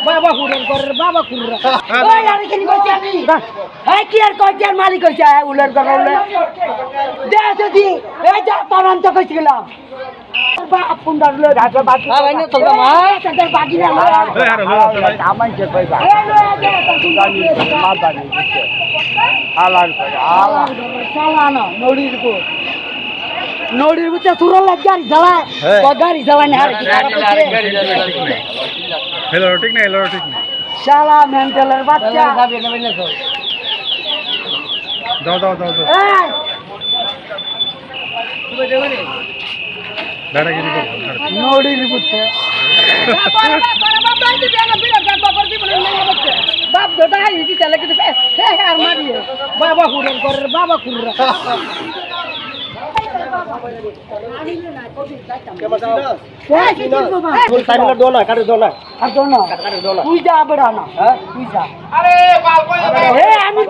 বাবা কুরের করে বাবা কুররা ওই আরে কি কইছি আমি এই কি আর কইছি আর মালিক কইছে উলের করে উলে দে যদি এই যা তরন তো কইছিলাম বাপ পুন্ডার লই রাখে বাকি ভাই না তোমরা ভাই তাদের বাকি না এই আরে ভাই আমার যে কইবা এই লই যা মা বানি আলান করে আলা চালানো নড়ির বুতে সুরা গাড়ি চালায় তো গাড়ি চালায় না আর কি খারাপ হচ্ছে হেলো ঠিক না শালা মেন্টালের বাচ্চা দাও এই দাঁড়াগিরি করো নড়ির বুতে বাপ দাদা হিদি চালে কিন্তু হে আর মারি বাবা কুরের করে বাবা কুররা তুই যা বেড়া না তুই যা আমি